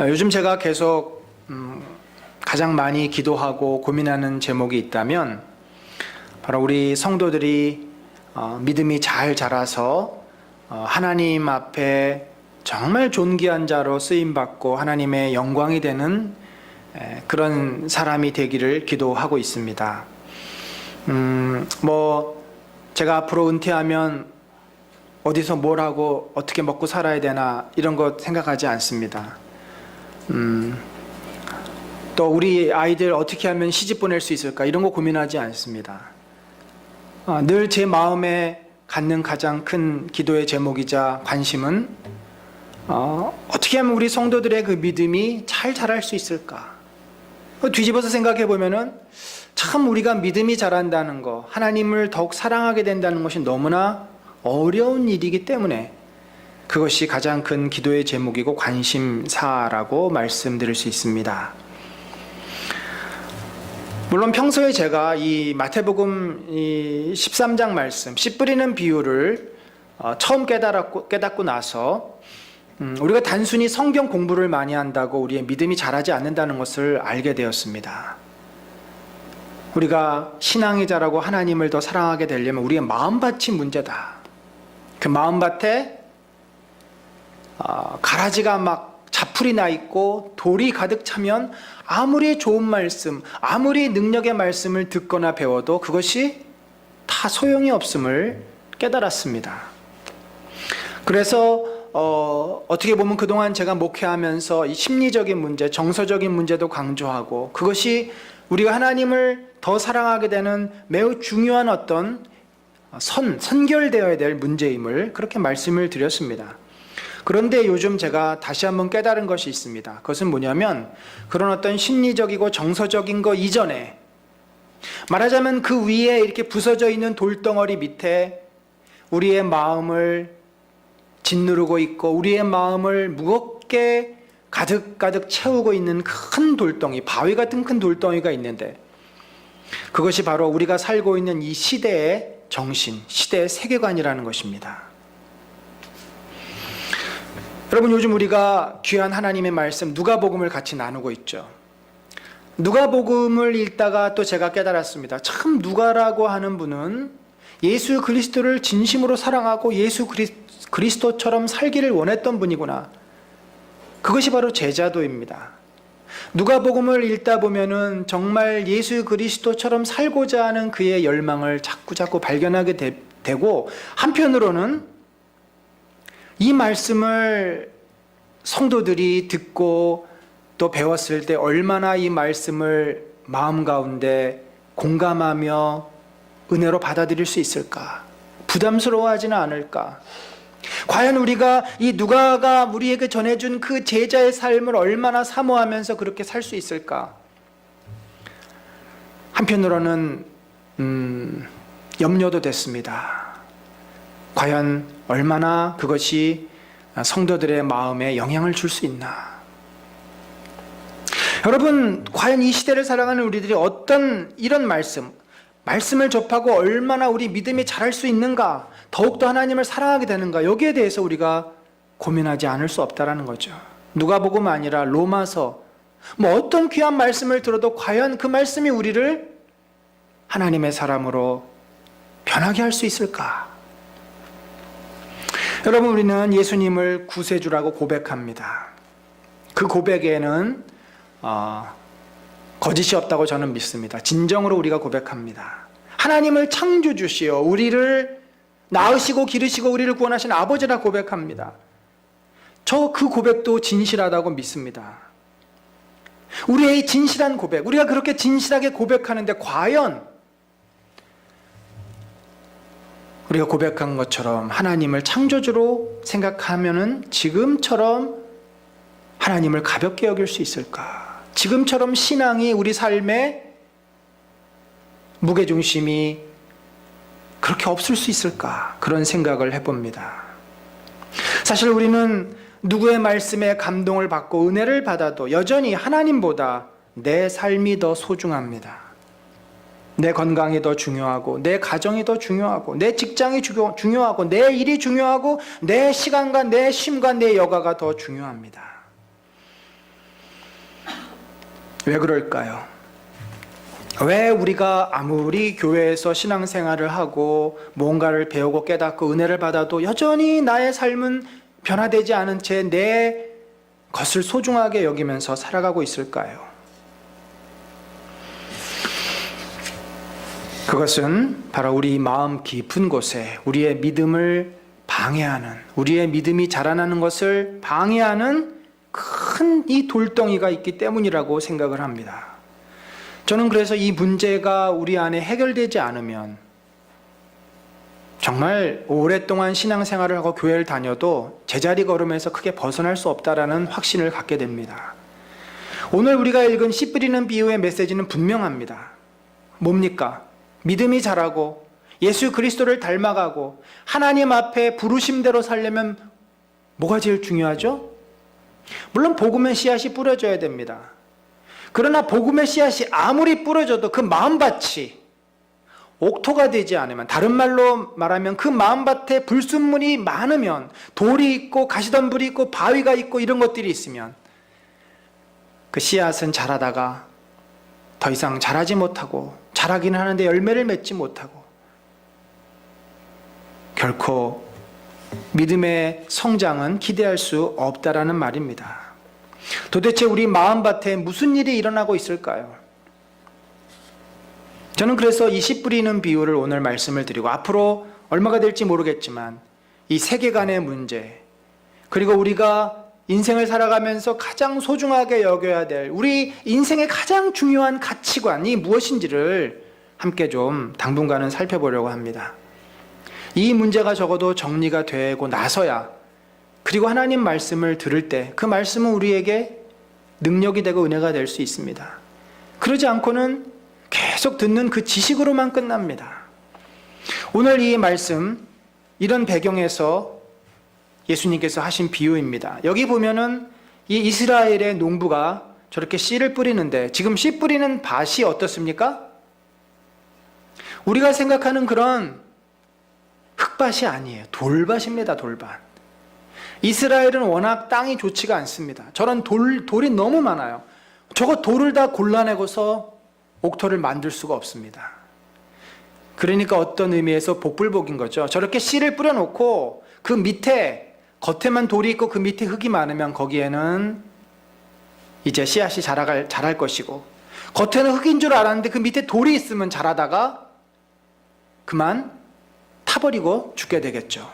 요즘 제가 계속 가장 많이 기도하고 고민하는 제목이 있다면 바로 우리 성도들이 믿음이 잘 자라서 하나님 앞에 정말 존귀한 자로 쓰임받고 하나님의 영광이 되는 그런 사람이 되기를 기도하고 있습니다. 제가 앞으로 은퇴하면 어디서 뭘 하고 어떻게 먹고 살아야 되나 이런 거 생각하지 않습니다. 또 우리 아이들 어떻게 하면 시집 보낼 수 있을까 이런 거 고민하지 않습니다. 늘 제 마음에 갖는 가장 큰 기도의 제목이자 관심은 어떻게 하면 우리 성도들의 그 믿음이 잘 자랄 수 있을까. 뒤집어서 생각해 보면은 참 우리가 믿음이 자란다는 거, 하나님을 더욱 사랑하게 된다는 것이 너무나 어려운 일이기 때문에 그것이 가장 큰 기도의 제목이고 관심사라고 말씀드릴 수 있습니다. 물론 평소에 제가 이 마태복음 13장 말씀, 씨 뿌리는 비유를 처음 깨닫고 나서 우리가 단순히 성경 공부를 많이 한다고 우리의 믿음이 자라지 않는다는 것을 알게 되었습니다. 우리가 신앙이 자라고 하나님을 더 사랑하게 되려면 우리의 마음밭이 문제다. 그 마음밭에 가라지가 막 자풀이 나 있고 돌이 가득 차면 아무리 좋은 말씀, 아무리 능력의 말씀을 듣거나 배워도 그것이 다 소용이 없음을 깨달았습니다. 그래서 어떻게 보면 그동안 제가 목회하면서 이 심리적인 문제, 정서적인 문제도 강조하고 그것이 우리가 하나님을 더 사랑하게 되는 매우 중요한 어떤 선결되어야 될 문제임을 그렇게 말씀을 드렸습니다. 그런데 요즘 제가 다시 한번 깨달은 것이 있습니다. 그것은 뭐냐면 그런 어떤 심리적이고 정서적인 거 이전에 말하자면 그 위에 이렇게 부서져 있는 돌덩어리 밑에 우리의 마음을 짓누르고 있고 우리의 마음을 무겁게 가득가득 채우고 있는 큰 돌덩이, 바위 같은 큰 돌덩이가 있는데 그것이 바로 우리가 살고 있는 이 시대의 정신, 시대의 세계관이라는 것입니다. 여러분, 요즘 우리가 귀한 하나님의 말씀 누가복음을 같이 나누고 있죠. 누가복음을 읽다가 또 제가 깨달았습니다. 참 누가라고 하는 분은 예수 그리스도를 진심으로 사랑하고 예수 그리스도처럼 살기를 원했던 분이구나. 그것이 바로 제자도입니다. 누가복음을 읽다 보면은 정말 예수 그리스도처럼 살고자 하는 그의 열망을 자꾸 발견하게 되고 한편으로는 이 말씀을 성도들이 듣고 또 배웠을 때 얼마나 이 말씀을 마음 가운데 공감하며 은혜로 받아들일 수 있을까? 부담스러워하지는 않을까? 과연 우리가 이 누가가 우리에게 전해준 그 제자의 삶을 얼마나 사모하면서 그렇게 살 수 있을까? 한편으로는 염려도 됐습니다. 과연 얼마나 그것이 성도들의 마음에 영향을 줄 수 있나? 여러분, 과연 이 시대를 살아가는 우리들이 어떤 이런 말씀을 접하고 얼마나 우리 믿음이 자랄 수 있는가, 더욱더 하나님을 사랑하게 되는가, 여기에 대해서 우리가 고민하지 않을 수 없다는 거죠. 누가복음 아니라 로마서, 어떤 귀한 말씀을 들어도 과연 그 말씀이 우리를 하나님의 사람으로 변하게 할 수 있을까? 여러분, 우리는 예수님을 구세주라고 고백합니다. 그 고백에는 거짓이 없다고 저는 믿습니다. 진정으로 우리가 고백합니다. 하나님을 창조주시오, 우리를 낳으시고 기르시고 우리를 구원하신 아버지라 고백합니다. 저 그 고백도 진실하다고 믿습니다. 우리의 진실한 고백, 우리가 그렇게 진실하게 고백하는데 과연 우리가 고백한 것처럼 하나님을 창조주로 생각하면은 지금처럼 하나님을 가볍게 여길 수 있을까? 지금처럼 신앙이 우리 삶의 무게중심이 그렇게 없을 수 있을까? 그런 생각을 해봅니다. 사실 우리는 누구의 말씀에 감동을 받고 은혜를 받아도 여전히 하나님보다 내 삶이 더 소중합니다. 내 건강이 더 중요하고, 내 가정이 더 중요하고, 내 직장이 중요하고, 내 일이 중요하고, 내 시간과 내 쉼과 내 여가가 더 중요합니다. 왜 그럴까요? 왜 우리가 아무리 교회에서 신앙생활을 하고 뭔가를 배우고 깨닫고 은혜를 받아도 여전히 나의 삶은 변화되지 않은 채 내 것을 소중하게 여기면서 살아가고 있을까요? 그것은 바로 우리 마음 깊은 곳에 우리의 믿음을 방해하는, 우리의 믿음이 자라나는 것을 방해하는 큰 이 돌덩이가 있기 때문이라고 생각을 합니다. 저는 그래서 이 문제가 우리 안에 해결되지 않으면 정말 오랫동안 신앙생활을 하고 교회를 다녀도 제자리 걸음에서 크게 벗어날 수 없다라는 확신을 갖게 됩니다. 오늘 우리가 읽은 씨 뿌리는 비유의 메시지는 분명합니다. 뭡니까? 믿음이 자라고 예수 그리스도를 닮아가고 하나님 앞에 부르심대로 살려면 뭐가 제일 중요하죠? 물론 복음의 씨앗이 뿌려져야 됩니다. 그러나 복음의 씨앗이 아무리 뿌려져도 그 마음밭이 옥토가 되지 않으면, 다른 말로 말하면 그 마음밭에 불순물이 많으면, 돌이 있고 가시덤불이 있고 바위가 있고 이런 것들이 있으면 그 씨앗은 자라다가 더 이상 자라지 못하고, 자라기는 하는데 열매를 맺지 못하고 결코 믿음의 성장은 기대할 수 없다라는 말입니다. 도대체 우리 마음밭에 무슨 일이 일어나고 있을까요? 저는 그래서 이 씨 뿌리는 비유를 오늘 말씀을 드리고, 앞으로 얼마가 될지 모르겠지만 이 세계관의 문제, 그리고 우리가 인생을 살아가면서 가장 소중하게 여겨야 될 우리 인생의 가장 중요한 가치관이 무엇인지를 함께 좀 당분간은 살펴보려고 합니다. 이 문제가 적어도 정리가 되고 나서야, 그리고 하나님 말씀을 들을 때 그 말씀은 우리에게 능력이 되고 은혜가 될 수 있습니다. 그러지 않고는 계속 듣는 그 지식으로만 끝납니다. 오늘 이 말씀, 이런 배경에서 예수님께서 하신 비유입니다. 여기 보면은 이 이스라엘의 농부가 저렇게 씨를 뿌리는데, 지금 씨 뿌리는 밭이 어떻습니까? 우리가 생각하는 그런 흙밭이 아니에요. 돌밭입니다. 돌밭. 이스라엘은 워낙 땅이 좋지가 않습니다. 저런 돌이 너무 많아요. 저거 돌을 다 골라내고서 옥토를 만들 수가 없습니다. 그러니까 어떤 의미에서 복불복인 거죠. 저렇게 씨를 뿌려놓고 그 밑에, 겉에만 돌이 있고 그 밑에 흙이 많으면 거기에는 이제 씨앗이 자랄 것이고, 겉에는 흙인 줄 알았는데 그 밑에 돌이 있으면 자라다가 그만 타버리고 죽게 되겠죠.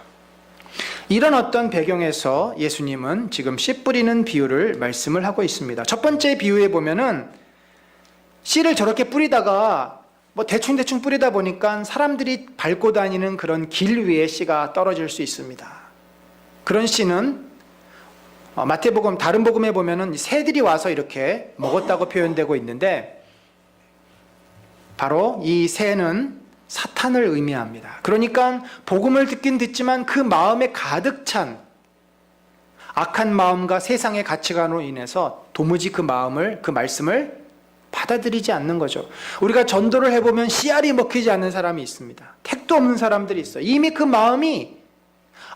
이런 어떤 배경에서 예수님은 지금 씨 뿌리는 비유를 말씀을 하고 있습니다. 첫 번째 비유에 보면은 씨를 저렇게 뿌리다가 뭐 대충 뿌리다 보니까 사람들이 밟고 다니는 그런 길 위에 씨가 떨어질 수 있습니다. 그런 씨는 마태복음, 다른 복음에 보면은 새들이 와서 이렇게 먹었다고 표현되고 있는데, 바로 이 새는 사탄을 의미합니다. 그러니까 복음을 듣긴 듣지만 그 마음에 가득 찬 악한 마음과 세상의 가치관으로 인해서 도무지 그 말씀을 받아들이지 않는 거죠. 우리가 전도를 해보면 씨알이 먹히지 않는 사람이 있습니다. 택도 없는 사람들이 있어요. 이미 그 마음이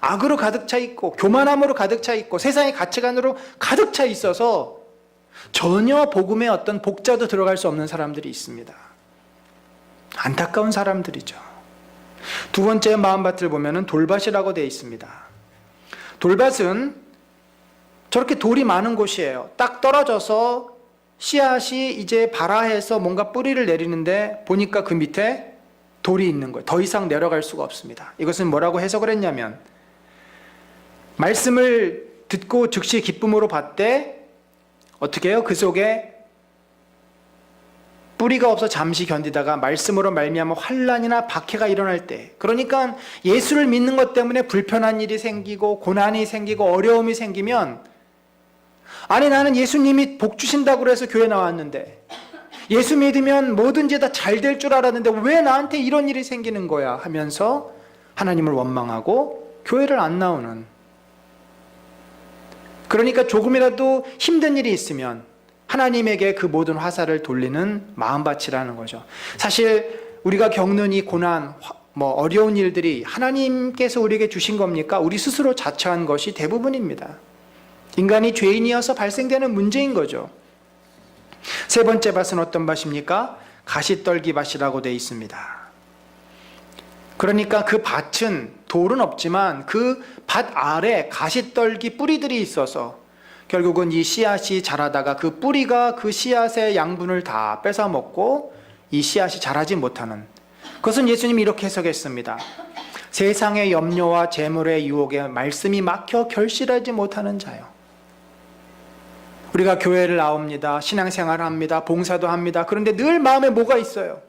악으로 가득 차 있고 교만함으로 가득 차 있고 세상의 가치관으로 가득 차 있어서 전혀 복음의 어떤 복자도 들어갈 수 없는 사람들이 있습니다. 안타까운 사람들이죠. 두 번째 마음밭을 보면은 돌밭이라고 되어 있습니다. 돌밭은 저렇게 돌이 많은 곳이에요. 딱 떨어져서 씨앗이 이제 발아해서 뭔가 뿌리를 내리는데 보니까 그 밑에 돌이 있는 거예요. 더 이상 내려갈 수가 없습니다. 이것은 뭐라고 해석을 했냐면, 말씀을 듣고 즉시 기쁨으로 받되 어떻게 해요? 그 속에 뿌리가 없어 잠시 견디다가 말씀으로 말미암아 환난이나 박해가 일어날 때, 그러니까 예수를 믿는 것 때문에 불편한 일이 생기고 고난이 생기고 어려움이 생기면, 아니 나는 예수님이 복 주신다고 해서 교회 나왔는데, 예수 믿으면 뭐든지 다 잘 될 줄 알았는데 왜 나한테 이런 일이 생기는 거야 하면서 하나님을 원망하고 교회를 안 나오는, 그러니까 조금이라도 힘든 일이 있으면 하나님에게 그 모든 화살을 돌리는 마음밭이라는 거죠. 사실 우리가 겪는 이 고난, 어려운 일들이 하나님께서 우리에게 주신 겁니까? 우리 스스로 자처한 것이 대부분입니다. 인간이 죄인이어서 발생되는 문제인 거죠. 세 번째 밭은 어떤 밭입니까? 가시떨기 밭이라고 되어 있습니다. 그러니까 그 밭은 돌은 없지만 그 밭 아래 가시떨기 뿌리들이 있어서 결국은 이 씨앗이 자라다가 그 뿌리가 그 씨앗의 양분을 다 뺏어 먹고 이 씨앗이 자라지 못하는, 그것은 예수님이 이렇게 해석했습니다. 세상의 염려와 재물의 유혹에 말씀이 막혀 결실하지 못하는 자요. 우리가 교회를 나옵니다. 신앙생활을 합니다. 봉사도 합니다. 그런데 늘 마음에 뭐가 있어요?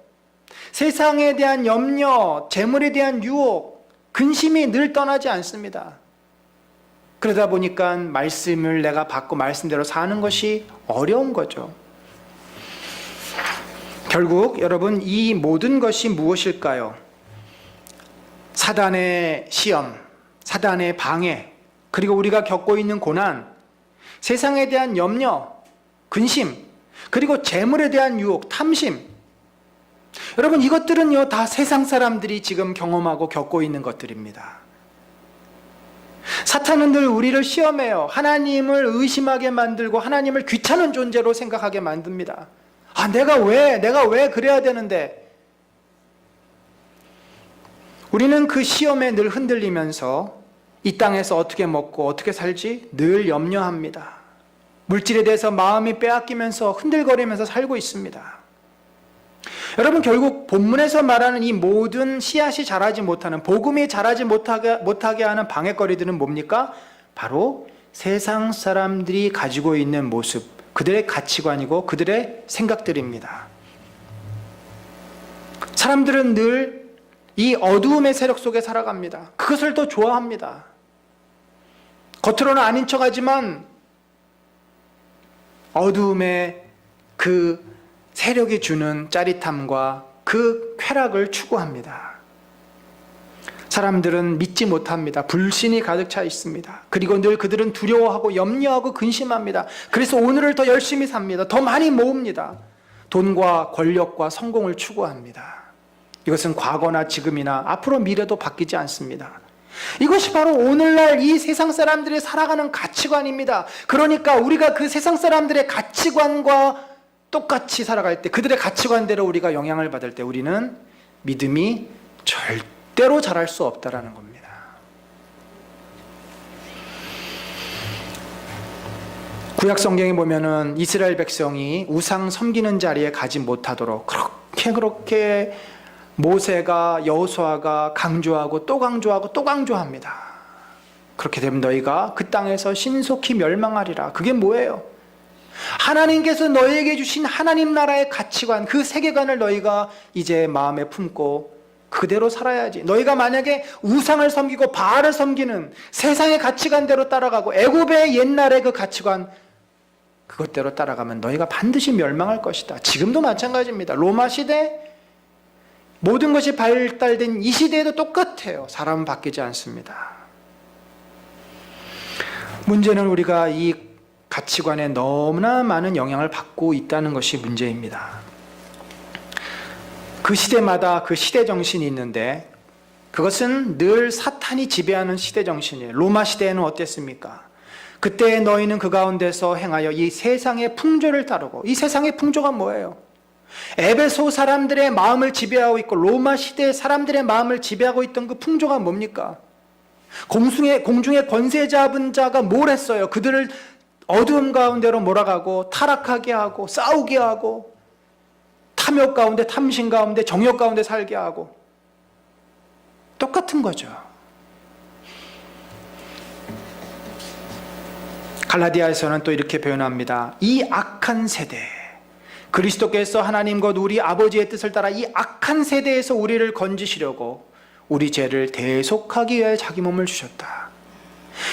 세상에 대한 염려, 재물에 대한 유혹, 근심이 늘 떠나지 않습니다. 그러다 보니까 말씀을 내가 받고 말씀대로 사는 것이 어려운 거죠. 결국 여러분, 이 모든 것이 무엇일까요? 사단의 시험, 사단의 방해, 그리고 우리가 겪고 있는 고난, 세상에 대한 염려, 근심, 그리고 재물에 대한 유혹, 탐심. 여러분, 이것들은요, 다 세상 사람들이 지금 경험하고 겪고 있는 것들입니다. 사탄은 늘 우리를 시험해요. 하나님을 의심하게 만들고 하나님을 귀찮은 존재로 생각하게 만듭니다. 아, 내가 왜 그래야 되는데. 우리는 그 시험에 늘 흔들리면서 이 땅에서 어떻게 먹고 어떻게 살지 늘 염려합니다. 물질에 대해서 마음이 빼앗기면서 흔들거리면서 살고 있습니다. 여러분, 결국 본문에서 말하는 이 모든 씨앗이 자라지 못하는, 복음이 자라지 못하게 하는 방해거리들은 뭡니까? 바로 세상 사람들이 가지고 있는 모습, 그들의 가치관이고 그들의 생각들입니다. 사람들은 늘 이 어두움의 세력 속에 살아갑니다. 그것을 더 좋아합니다. 겉으로는 아닌 척하지만 어두움의 그 세력이 주는 짜릿함과 그 쾌락을 추구합니다. 사람들은 믿지 못합니다. 불신이 가득 차 있습니다. 그리고 늘 그들은 두려워하고 염려하고 근심합니다. 그래서 오늘을 더 열심히 삽니다. 더 많이 모읍니다. 돈과 권력과 성공을 추구합니다. 이것은 과거나 지금이나 앞으로 미래도 바뀌지 않습니다. 이것이 바로 오늘날 이 세상 사람들이 살아가는 가치관입니다. 그러니까 우리가 그 세상 사람들의 가치관과 똑같이 살아갈 때, 그들의 가치관대로 우리가 영향을 받을 때 우리는 믿음이 절대로 자랄 수 없다라는 겁니다. 구약 성경에 보면은 이스라엘 백성이 우상 섬기는 자리에 가지 못하도록 그렇게 모세가, 여호수아가 강조하고 또 강조하고 또 강조합니다. 그렇게 되면 너희가 그 땅에서 신속히 멸망하리라. 그게 뭐예요? 하나님께서 너희에게 주신 하나님 나라의 가치관, 그 세계관을 너희가 이제 마음에 품고 그대로 살아야지. 너희가 만약에 우상을 섬기고 바알을 섬기는 세상의 가치관대로 따라가고 애굽의 옛날의 그 가치관, 그것대로 따라가면 너희가 반드시 멸망할 것이다. 지금도 마찬가지입니다. 로마 시대, 모든 것이 발달된 이 시대에도 똑같아요. 사람은 바뀌지 않습니다. 문제는 우리가 이 가치관에 너무나 많은 영향을 받고 있다는 것이 문제입니다. 그 시대마다 그 시대 정신이 있는데 그것은 늘 사탄이 지배하는 시대 정신이에요. 로마 시대에는 어땠습니까? 그때 너희는 그 가운데서 행하여 이 세상의 풍조를 따르고, 이 세상의 풍조가 뭐예요? 에베소 사람들의 마음을 지배하고 있고 로마 시대 사람들의 마음을 지배하고 있던 그 풍조가 뭡니까? 공중의 권세 잡은 자가 뭘 했어요? 그들을 어두움 가운데로 몰아가고 타락하게 하고 싸우게 하고 탐욕 가운데, 탐심 가운데, 정욕 가운데 살게 하고, 똑같은 거죠. 갈라디아에서는 또 이렇게 표현합니다. 이 악한 세대, 그리스도께서 하나님 곧 우리 아버지의 뜻을 따라 이 악한 세대에서 우리를 건지시려고 우리 죄를 대속하기 위해 자기 몸을 주셨다.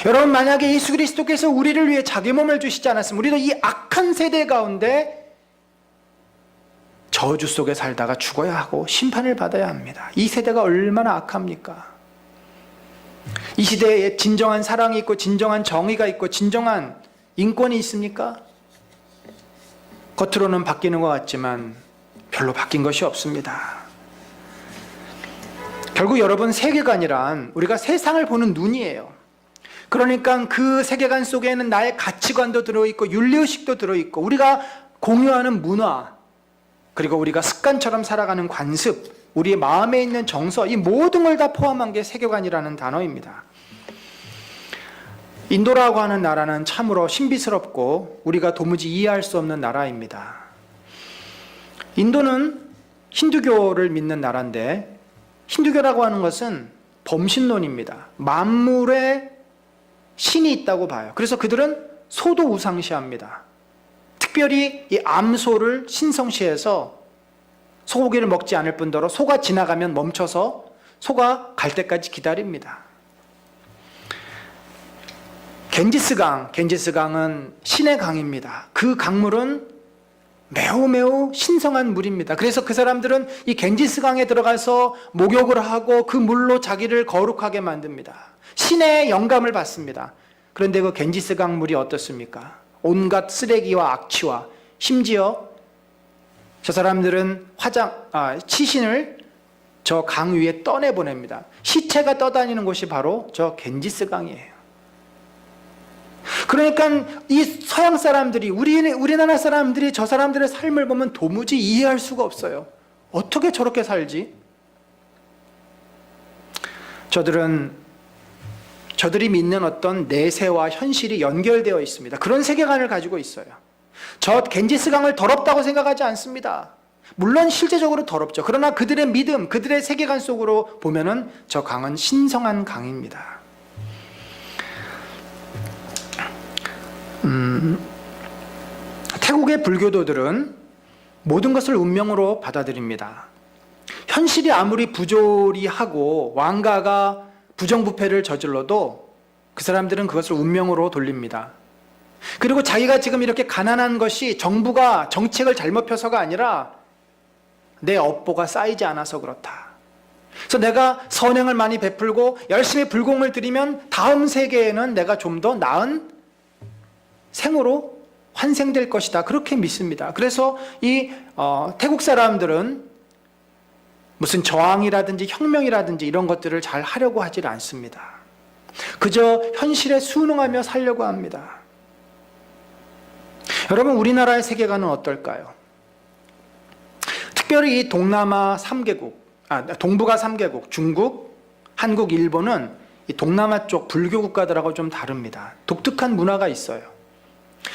여러분, 만약에 예수 그리스도께서 우리를 위해 자기 몸을 주시지 않았으면 우리도 이 악한 세대 가운데 저주 속에 살다가 죽어야 하고 심판을 받아야 합니다. 이 세대가 얼마나 악합니까? 이 시대에 진정한 사랑이 있고 진정한 정의가 있고 진정한 인권이 있습니까? 겉으로는 바뀌는 것 같지만 별로 바뀐 것이 없습니다. 결국 여러분, 세계관이란 우리가 세상을 보는 눈이에요. 그러니까 그 세계관 속에는 나의 가치관도 들어있고 윤리의식도 들어있고 우리가 공유하는 문화, 그리고 우리가 습관처럼 살아가는 관습, 우리의 마음에 있는 정서, 이 모든 걸 다 포함한 게 세계관이라는 단어입니다. 인도라고 하는 나라는 참으로 신비스럽고 우리가 도무지 이해할 수 없는 나라입니다. 인도는 힌두교를 믿는 나라인데, 힌두교라고 하는 것은 범신론입니다. 만물에 신이 있다고 봐요. 그래서 그들은 소도 우상시합니다. 특별히 이 암소를 신성시해서 소고기를 먹지 않을 뿐더러 소가 지나가면 멈춰서 소가 갈 때까지 기다립니다. 겐지스강은 신의 강입니다. 그 강물은 매우 신성한 물입니다. 그래서 그 사람들은 이 겐지스강에 들어가서 목욕을 하고 그 물로 자기를 거룩하게 만듭니다. 신의 영감을 받습니다. 그런데 그 겐지스강 물이 어떻습니까? 온갖 쓰레기와 악취와, 심지어 저 사람들은 시신을 저 강 위에 떠내보냅니다. 시체가 떠다니는 곳이 바로 저 겐지스강이에요. 그러니까 이 서양 사람들이, 우리나라 사람들이 저 사람들의 삶을 보면 도무지 이해할 수가 없어요. 어떻게 저렇게 살지? 저들이 믿는 어떤 내세와 현실이 연결되어 있습니다. 그런 세계관을 가지고 있어요. 저 겐지스강을 더럽다고 생각하지 않습니다. 물론 실제적으로 더럽죠. 그러나 그들의 믿음, 그들의 세계관 속으로 보면은 저 강은 신성한 강입니다. 태국의 불교도들은 모든 것을 운명으로 받아들입니다. 현실이 아무리 부조리하고 왕가가 부정부패를 저질러도 그 사람들은 그것을 운명으로 돌립니다. 그리고 자기가 지금 이렇게 가난한 것이 정부가 정책을 잘못 펴서가 아니라 내 업보가 쌓이지 않아서 그렇다. 그래서 내가 선행을 많이 베풀고 열심히 불공을 들이면 다음 세계에는 내가 좀 더 나은 생으로 환생될 것이다. 그렇게 믿습니다. 그래서 이 태국 사람들은 무슨 저항이라든지 혁명이라든지 이런 것들을 잘 하려고 하질 않습니다. 그저 현실에 순응하며 살려고 합니다. 여러분, 우리나라의 세계관은 어떨까요? 특별히 이 동남아 3개국, 동북아 3개국, 중국, 한국, 일본은 이 동남아 쪽 불교 국가들하고 좀 다릅니다. 독특한 문화가 있어요.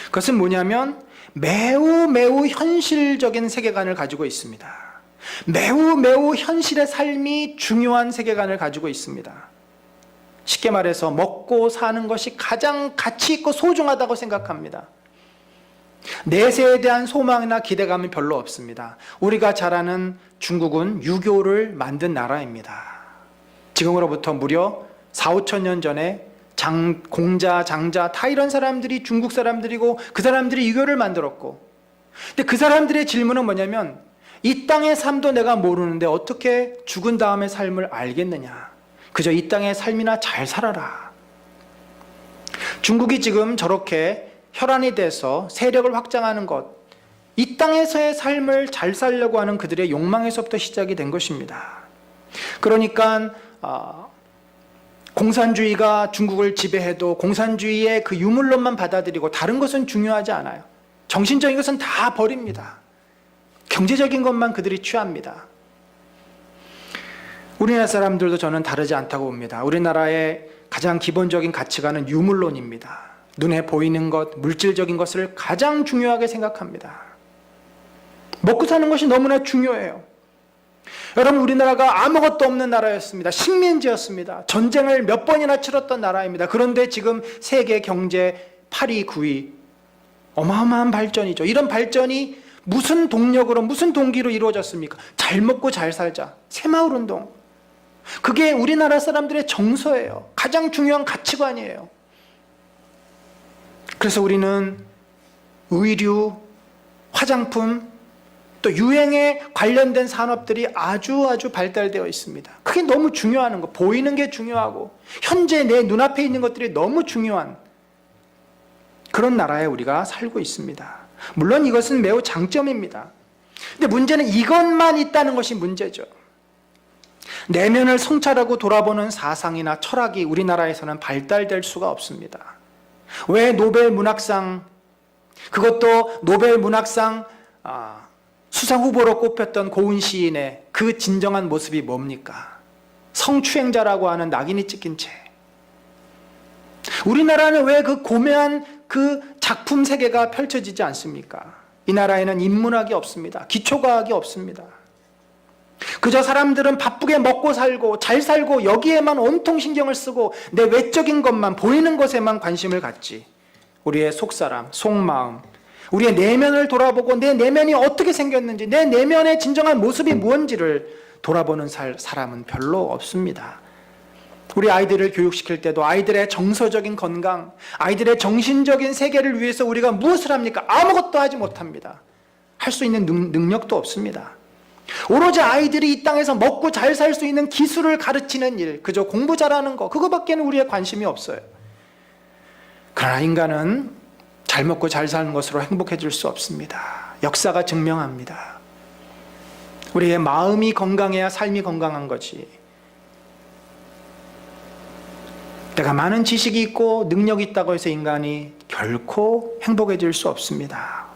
그것은 뭐냐면 매우 현실적인 세계관을 가지고 있습니다. 매우 현실의 삶이 중요한 세계관을 가지고 있습니다. 쉽게 말해서 먹고 사는 것이 가장 가치 있고 소중하다고 생각합니다. 내세에 대한 소망이나 기대감은 별로 없습니다. 우리가 잘 아는 중국은 유교를 만든 나라입니다. 지금으로부터 무려 4,5천 년 전에 공자, 장자 다 이런 사람들이 중국 사람들이고 그 사람들이 유교를 만들었고, 근데 그 사람들의 질문은 뭐냐면 이 땅의 삶도 내가 모르는데 어떻게 죽은 다음의 삶을 알겠느냐. 그저 이 땅의 삶이나 잘 살아라. 중국이 지금 저렇게 혈안이 돼서 세력을 확장하는 것, 이 땅에서의 삶을 잘 살려고 하는 그들의 욕망에서부터 시작이 된 것입니다. 그러니까 공산주의가 중국을 지배해도 공산주의의 그 유물론만 받아들이고 다른 것은 중요하지 않아요. 정신적인 것은 다 버립니다. 경제적인 것만 그들이 취합니다. 우리나라 사람들도 저는 다르지 않다고 봅니다. 우리나라의 가장 기본적인 가치관은 유물론입니다. 눈에 보이는 것, 물질적인 것을 가장 중요하게 생각합니다. 먹고 사는 것이 너무나 중요해요. 여러분, 우리나라가 아무것도 없는 나라였습니다. 식민지였습니다. 전쟁을 몇 번이나 치렀던 나라입니다. 그런데 지금 세계 경제 8위, 9위, 어마어마한 발전이죠. 이런 발전이 무슨 동력으로, 무슨 동기로 이루어졌습니까? 잘 먹고 잘 살자. 새마을운동. 그게 우리나라 사람들의 정서예요. 가장 중요한 가치관이에요. 그래서 우리는 의류, 화장품, 또 유행에 관련된 산업들이 아주 발달되어 있습니다. 그게 너무 중요한 거, 보이는 게 중요하고 현재 내 눈앞에 있는 것들이 너무 중요한 그런 나라에 우리가 살고 있습니다. 물론 이것은 매우 장점입니다. 근데 문제는 이것만 있다는 것이 문제죠. 내면을 성찰하고 돌아보는 사상이나 철학이 우리나라에서는 발달될 수가 없습니다. 왜 노벨 문학상 그것도 노벨 문학상 수상 후보로 꼽혔던 고은 시인의 그 진정한 모습이 뭡니까? 성추행자라고 하는 낙인이 찍힌 채. 우리나라는 왜 그 고매한 그 작품 세계가 펼쳐지지 않습니까? 이 나라에는 인문학이 없습니다. 기초과학이 없습니다. 그저 사람들은 바쁘게 먹고 살고 잘 살고 여기에만 온통 신경을 쓰고 내 외적인 것만, 보이는 것에만 관심을 갖지. 우리의 속사람, 속마음, 우리의 내면을 돌아보고 내 내면이 어떻게 생겼는지, 내 내면의 진정한 모습이 무엇인지를 돌아보는 사람은 별로 없습니다. 우리 아이들을 교육시킬 때도 아이들의 정서적인 건강, 아이들의 정신적인 세계를 위해서 우리가 무엇을 합니까? 아무것도 하지 못합니다. 할 수 있는 능력도 없습니다. 오로지 아이들이 이 땅에서 먹고 잘 살 수 있는 기술을 가르치는 일, 그저 공부 잘하는 거, 그거밖에는 우리의 관심이 없어요. 그러나 인간은 잘 먹고 잘 사는 것으로 행복해질 수 없습니다. 역사가 증명합니다. 우리의 마음이 건강해야 삶이 건강한 거지. 내가 많은 지식이 있고 능력이 있다고 해서 인간이 결코 행복해질 수 없습니다.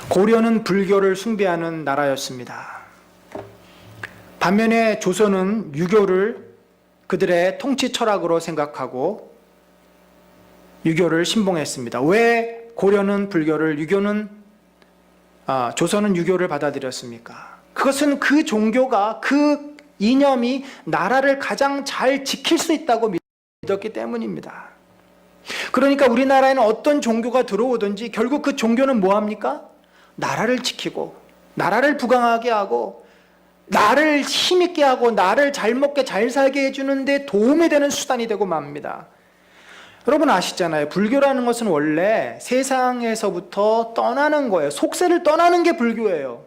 고려는 불교를 숭배하는 나라였습니다. 반면에 조선은 유교를 그들의 통치 철학으로 생각하고 유교를 신봉했습니다. 왜 고려는 불교를, 조선은 유교를 받아들였습니까? 그것은 그 종교가, 그 이념이 나라를 가장 잘 지킬 수 있다고 믿었기 때문입니다. 그러니까 우리나라에는 어떤 종교가 들어오든지 결국 그 종교는 뭐합니까? 나라를 지키고 나라를 부강하게 하고 나를 힘있게 하고 나를 잘 먹게 잘 살게 해주는 데 도움이 되는 수단이 되고 맙니다. 여러분 아시잖아요. 불교라는 것은 원래 세상에서부터 떠나는 거예요. 속세를 떠나는 게 불교예요.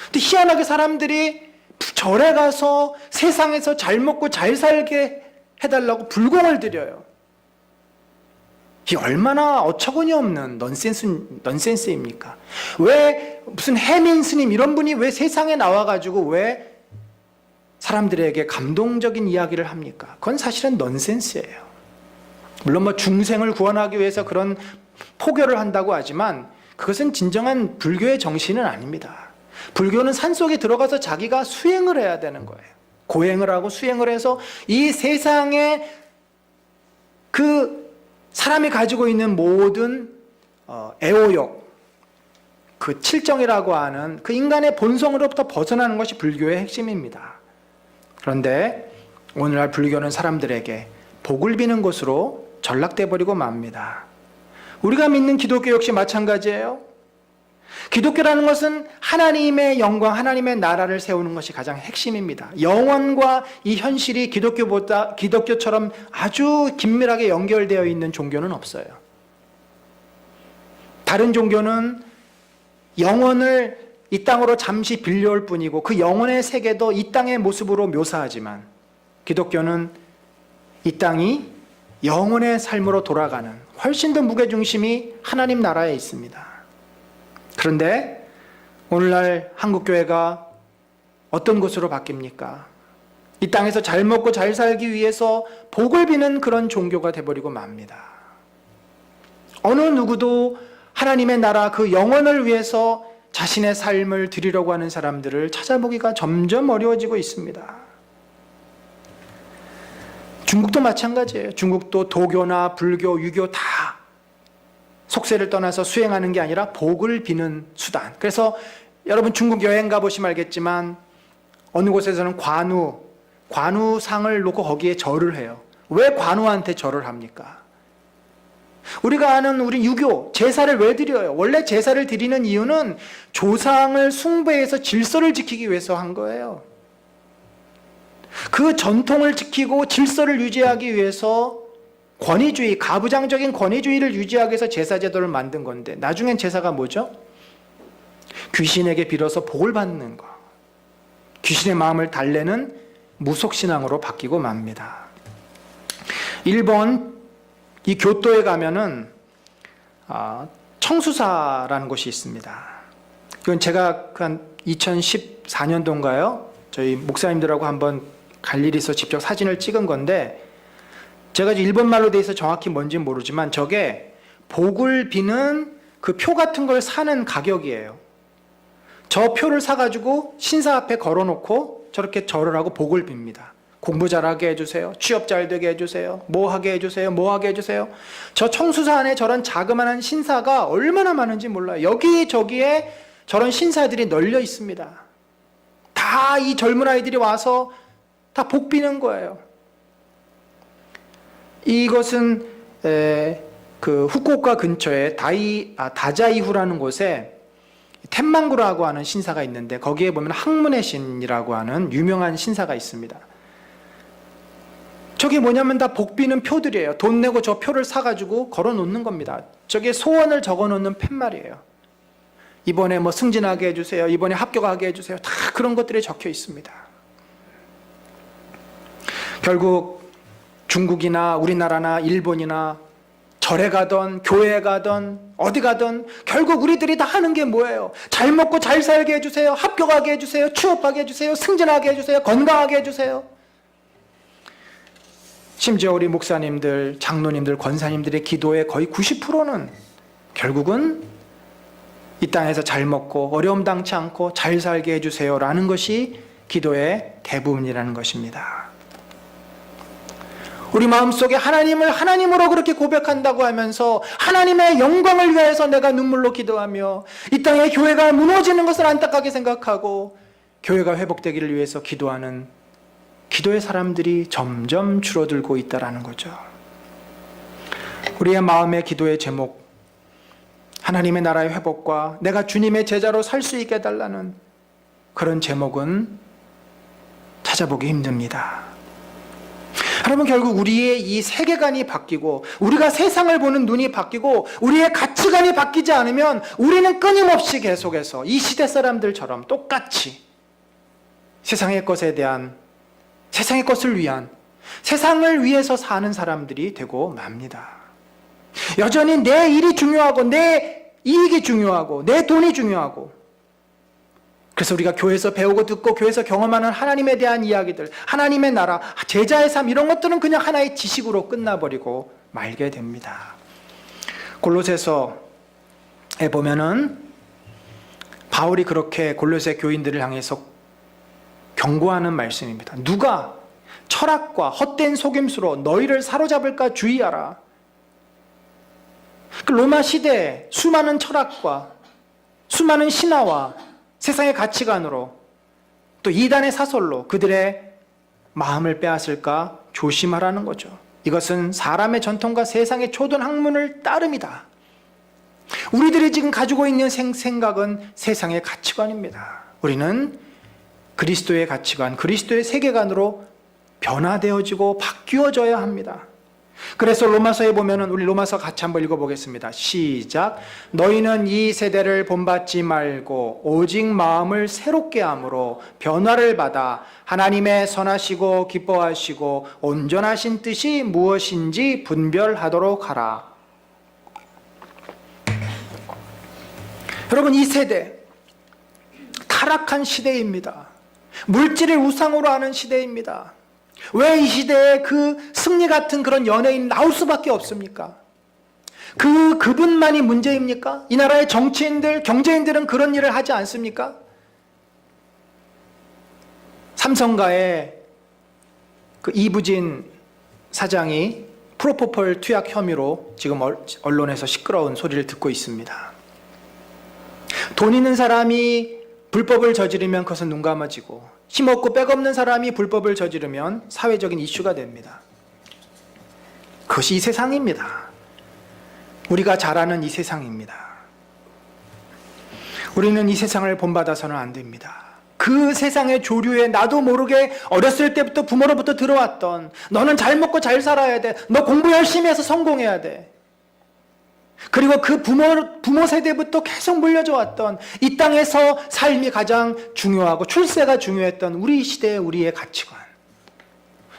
근데 희한하게 사람들이 절에 가서 세상에서 잘 먹고 잘 살게 해달라고 불공을 드려요. 이게 얼마나 어처구니 없는 넌센스입니까? 왜 무슨 해민 스님 이런 분이 왜 세상에 나와가지고 왜 사람들에게 감동적인 이야기를 합니까? 그건 사실은 넌센스예요. 물론 뭐 중생을 구원하기 위해서 그런 포교를 한다고 하지만 그것은 진정한 불교의 정신은 아닙니다. 불교는 산속에 들어가서 자기가 수행을 해야 되는 거예요. 고행을 하고 수행을 해서 이 세상에 그 사람이 가지고 있는 모든 애호욕, 그 칠정이라고 하는 그 인간의 본성으로부터 벗어나는 것이 불교의 핵심입니다. 그런데 오늘날 불교는 사람들에게 복을 비는 곳으로 전락돼 버리고 맙니다. 우리가 믿는 기독교 역시 마찬가지예요. 기독교라는 것은 하나님의 영광, 하나님의 나라를 세우는 것이 가장 핵심입니다. 영원과 이 현실이 기독교처럼 아주 긴밀하게 연결되어 있는 종교는 없어요. 다른 종교는 영혼을 이 땅으로 잠시 빌려올 뿐이고 그 영혼의 세계도 이 땅의 모습으로 묘사하지만 기독교는 이 땅이 영혼의 삶으로 돌아가는 훨씬 더 무게중심이 하나님 나라에 있습니다. 그런데 오늘날 한국교회가 어떤 곳으로 바뀝니까? 이 땅에서 잘 먹고 잘 살기 위해서 복을 비는 그런 종교가 돼버리고 맙니다. 어느 누구도 하나님의 나라 그 영혼을 위해서 자신의 삶을 드리려고 하는 사람들을 찾아보기가 점점 어려워지고 있습니다. 중국도 마찬가지예요. 중국도 도교나 불교, 유교 다 속세를 떠나서 수행하는 게 아니라 복을 비는 수단. 그래서 여러분 중국 여행 가보시면 알겠지만 어느 곳에서는 관우상을 놓고 거기에 절을 해요. 왜 관우한테 절을 합니까? 우리가 아는 우리 유교, 제사를 왜 드려요? 원래 제사를 드리는 이유는 조상을 숭배해서 질서를 지키기 위해서 한 거예요. 그 전통을 지키고 질서를 유지하기 위해서 권위주의, 가부장적인 권위주의를 유지하기 위해서 제사 제도를 만든 건데 나중엔 제사가 뭐죠? 귀신에게 빌어서 복을 받는 거. 귀신의 마음을 달래는 무속신앙으로 바뀌고 맙니다. 일본 이 교토에 가면은 청수사라는 곳이 있습니다. 이건 제가 한 2014년도인가요? 저희 목사님들하고 한번 갈 일이 있어 직접 사진을 찍은 건데 제가 일본말로 돼 있어 정확히 뭔지는 모르지만 저게 복을 비는 그 표 같은 걸 사는 가격이에요. 저 표를 사가지고 신사 앞에 걸어놓고 저렇게 절을 하고 복을 빕니다. 공부 잘하게 해주세요. 취업 잘 되게 해주세요. 뭐 하게 해주세요. 뭐 하게 해주세요. 저 청수사 안에 저런 자그마한 신사가 얼마나 많은지 몰라요. 여기저기에 저런 신사들이 널려 있습니다. 다 이 젊은 아이들이 와서 다 복 비는 거예요. 이것은 그 후쿠오카 근처에 다자이후라는 곳에 텐만구라고 하는 신사가 있는데 거기에 보면 항문의 신이라고 하는 유명한 신사가 있습니다. 저게 뭐냐면 다 복 비는 표들이에요. 돈 내고 저 표를 사가지고 걸어 놓는 겁니다. 저게 소원을 적어 놓는 팻말이에요. 이번에 뭐 승진하게 해주세요. 이번에 합격하게 해주세요. 다 그런 것들이 적혀 있습니다. 결국 중국이나 우리나라나 일본이나 절에 가던 교회에 가던 어디 가던 결국 우리들이 다 하는 게 뭐예요? 잘 먹고 잘 살게 해주세요. 합격하게 해주세요. 취업하게 해주세요. 승진하게 해주세요. 건강하게 해주세요. 심지어 우리 목사님들, 장로님들, 권사님들의 기도의 거의 90%는 결국은 이 땅에서 잘 먹고 어려움 당치 않고 잘 살게 해주세요 라는 것이 기도의 대부분이라는 것입니다. 우리 마음속에 하나님을 하나님으로 그렇게 고백한다고 하면서 하나님의 영광을 위해서 내가 눈물로 기도하며 이 땅에 교회가 무너지는 것을 안타깝게 생각하고 교회가 회복되기를 위해서 기도하는 기도의 사람들이 점점 줄어들고 있다는 거죠. 우리의 마음의 기도의 제목, 하나님의 나라의 회복과 내가 주님의 제자로 살 수 있게 해달라는 그런 제목은 찾아보기 힘듭니다. 여러분, 결국 우리의 이 세계관이 바뀌고 우리가 세상을 보는 눈이 바뀌고 우리의 가치관이 바뀌지 않으면 우리는 끊임없이 계속해서 이 시대 사람들처럼 똑같이 세상의 것에 대한, 세상의 것을 위한, 세상을 위해서 사는 사람들이 되고 맙니다. 여전히 내 일이 중요하고 내 이익이 중요하고 내 돈이 중요하고, 그래서 우리가 교회에서 배우고 듣고 교회에서 경험하는 하나님에 대한 이야기들, 하나님의 나라, 제자의 삶, 이런 것들은 그냥 하나의 지식으로 끝나버리고 말게 됩니다. 골로새서에 보면은 바울이 그렇게 골로새 교인들을 향해서 경고하는 말씀입니다. 누가 철학과 헛된 속임수로 너희를 사로잡을까 주의하라. 그 로마 시대에 수많은 철학과 수많은 신화와 세상의 가치관으로 또 이단의 사설로 그들의 마음을 빼앗을까 조심하라는 거죠. 이것은 사람의 전통과 세상의 초던 학문을 따름이다. 우리들이 지금 가지고 있는 생각은 세상의 가치관입니다. 우리는 그리스도의 가치관, 그리스도의 세계관으로 변화되어지고 바뀌어져야 합니다. 그래서 로마서에 보면은, 우리 로마서 같이 한번 읽어보겠습니다. 시작. 너희는 이 세대를 본받지 말고 오직 마음을 새롭게 함으로 변화를 받아 하나님의 선하시고 기뻐하시고 온전하신 뜻이 무엇인지 분별하도록 하라. 여러분, 이 세대 타락한 시대입니다. 물질을 우상으로 하는 시대입니다. 왜 이 시대에 그 승리 같은 그런 연예인 나올 수밖에 없습니까? 그분만이 문제입니까? 이 나라의 정치인들, 경제인들은 그런 일을 하지 않습니까? 삼성가의 그 이부진 사장이 프로포폴 투약 혐의로 지금 언론에서 시끄러운 소리를 듣고 있습니다. 돈 있는 사람이 불법을 저지르면 그것은 눈 감아지고, 힘없고 백없는 사람이 불법을 저지르면 사회적인 이슈가 됩니다. 그것이 이 세상입니다. 우리가 잘 아는 이 세상입니다. 우리는 이 세상을 본받아서는 안 됩니다. 그 세상의 조류에 나도 모르게 어렸을 때부터 부모로부터 들어왔던, 너는 잘 먹고 잘 살아야 돼, 너 공부 열심히 해서 성공해야 돼, 그리고 그 부모 세대부터 계속 물려져 왔던 이 땅에서 삶이 가장 중요하고 출세가 중요했던 우리 시대의 우리의 가치관.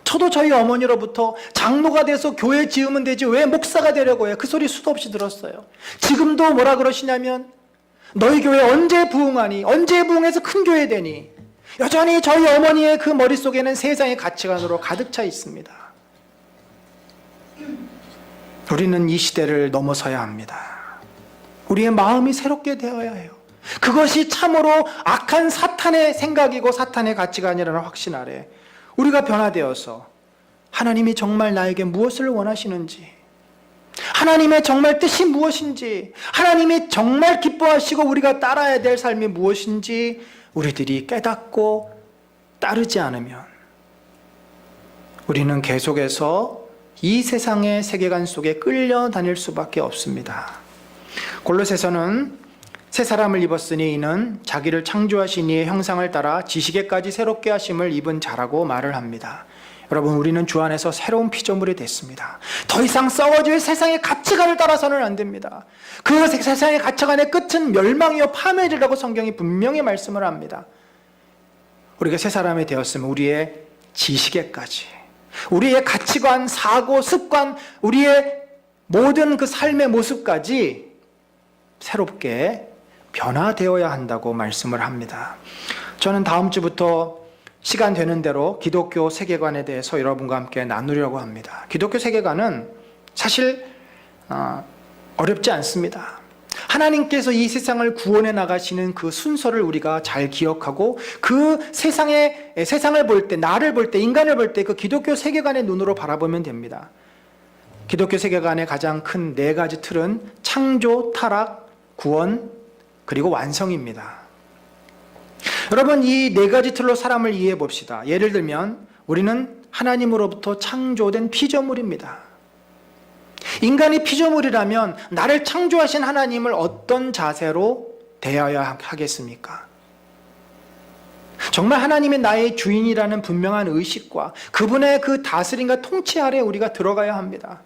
저도 저희 어머니로부터 장로가 돼서 교회 지으면 되지 왜 목사가 되려고 해요? 그 소리 수도 없이 들었어요. 지금도 뭐라 그러시냐면, 너희 교회 언제 부흥하니? 언제 부흥해서 큰 교회 되니? 여전히 저희 어머니의 그 머릿속에는 세상의 가치관으로 가득 차 있습니다. 우리는 이 시대를 넘어서야 합니다. 우리의 마음이 새롭게 되어야 해요. 그것이 참으로 악한 사탄의 생각이고 사탄의 가치관이라는 확신 아래 우리가 변화되어서 하나님이 정말 나에게 무엇을 원하시는지, 하나님의 정말 뜻이 무엇인지, 하나님이 정말 기뻐하시고 우리가 따라야 될 삶이 무엇인지 우리들이 깨닫고 따르지 않으면 우리는 계속해서 이 세상의 세계관 속에 끌려다닐 수밖에 없습니다. 골로새서는 새 사람을 입었으니 이는 자기를 창조하신 이의 형상을 따라 지식에까지 새롭게 하심을 입은 자라고 말을 합니다. 여러분, 우리는 주 안에서 새로운 피조물이 됐습니다. 더 이상 썩어질 세상의 가치관을 따라서는 안 됩니다. 그 세상의 가치관의 끝은 멸망이요 파멸이라고 성경이 분명히 말씀을 합니다. 우리가 새 사람이 되었으면 우리의 지식에까지, 우리의 가치관, 사고, 습관, 우리의 모든 그 삶의 모습까지 새롭게 변화되어야 한다고 말씀을 합니다. 저는 다음 주부터 시간 되는 대로 기독교 세계관에 대해서 여러분과 함께 나누려고 합니다. 기독교 세계관은 사실 어렵지 않습니다. 하나님께서 이 세상을 구원해 나가시는 그 순서를 우리가 잘 기억하고 그 세상을 볼 때, 나를 볼 때, 인간을 볼 때 그 기독교 세계관의 눈으로 바라보면 됩니다. 기독교 세계관의 가장 큰 네 가지 틀은 창조, 타락, 구원, 그리고 완성입니다. 여러분, 이 네 가지 틀로 사람을 이해해 봅시다. 예를 들면 우리는 하나님으로부터 창조된 피조물입니다. 인간이 피조물이라면 나를 창조하신 하나님을 어떤 자세로 대해야 하겠습니까? 정말 하나님이 나의 주인이라는 분명한 의식과 그분의 그 다스림과 통치 아래 우리가 들어가야 합니다.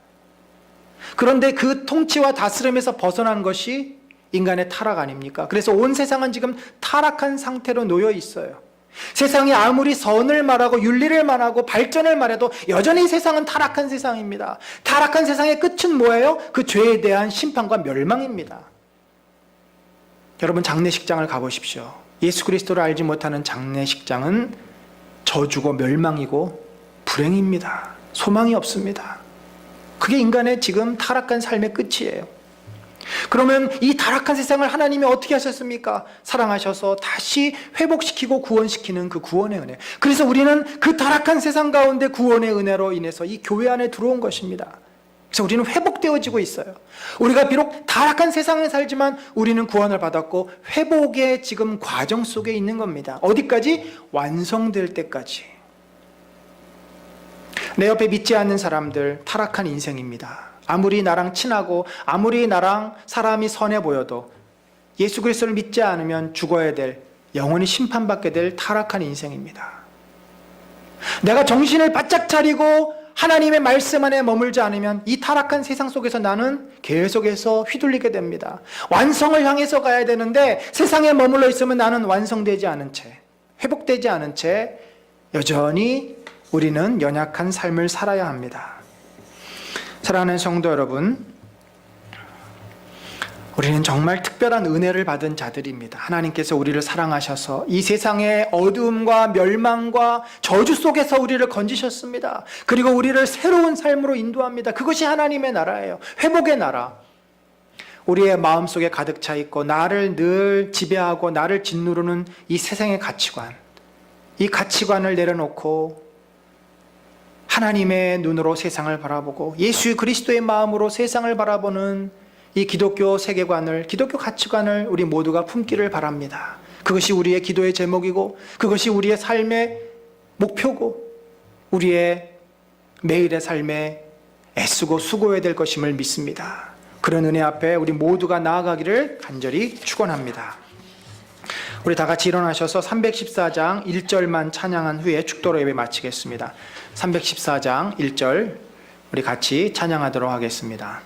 그런데 그 통치와 다스림에서 벗어난 것이 인간의 타락 아닙니까? 그래서 온 세상은 지금 타락한 상태로 놓여 있어요. 세상이 아무리 선을 말하고 윤리를 말하고 발전을 말해도 여전히 세상은 타락한 세상입니다. 타락한 세상의 끝은 뭐예요? 그 죄에 대한 심판과 멸망입니다. 여러분, 장례식장을 가보십시오. 예수 그리스도를 알지 못하는 장례식장은 저주고 멸망이고 불행입니다. 소망이 없습니다. 그게 인간의 지금 타락한 삶의 끝이에요. 그러면 이 타락한 세상을 하나님이 어떻게 하셨습니까? 사랑하셔서 다시 회복시키고 구원시키는 그 구원의 은혜. 그래서 우리는 그 타락한 세상 가운데 구원의 은혜로 인해서 이 교회 안에 들어온 것입니다. 그래서 우리는 회복되어지고 있어요. 우리가 비록 타락한 세상에 살지만 우리는 구원을 받았고 회복의 지금 과정 속에 있는 겁니다. 어디까지? 완성될 때까지. 내 옆에 믿지 않는 사람들, 타락한 인생입니다. 아무리 나랑 친하고 아무리 나랑 사람이 선해 보여도 예수 그리스도를 믿지 않으면 죽어야 될, 영원히 심판받게 될 타락한 인생입니다. 내가 정신을 바짝 차리고 하나님의 말씀 안에 머물지 않으면 이 타락한 세상 속에서 나는 계속해서 휘둘리게 됩니다. 완성을 향해서 가야 되는데 세상에 머물러 있으면 나는 완성되지 않은 채, 회복되지 않은 채 여전히 우리는 연약한 삶을 살아야 합니다. 사랑하는 성도 여러분, 우리는 정말 특별한 은혜를 받은 자들입니다. 하나님께서 우리를 사랑하셔서 이 세상의 어두움과 멸망과 저주 속에서 우리를 건지셨습니다. 그리고 우리를 새로운 삶으로 인도합니다. 그것이 하나님의 나라예요. 회복의 나라. 우리의 마음속에 가득 차 있고 나를 늘 지배하고 나를 짓누르는 이 세상의 가치관, 이 가치관을 내려놓고 하나님의 눈으로 세상을 바라보고 예수 그리스도의 마음으로 세상을 바라보는 이 기독교 세계관을, 기독교 가치관을 우리 모두가 품기를 바랍니다. 그것이 우리의 기도의 제목이고 그것이 우리의 삶의 목표고 우리의 매일의 삶에 애쓰고 수고해야 될 것임을 믿습니다. 그런 은혜 앞에 우리 모두가 나아가기를 간절히 축원합니다. 우리 다 같이 일어나셔서 314장 1절만 찬양한 후에 축도로 예배 마치겠습니다. 314장 1절 우리 같이 찬양하도록 하겠습니다.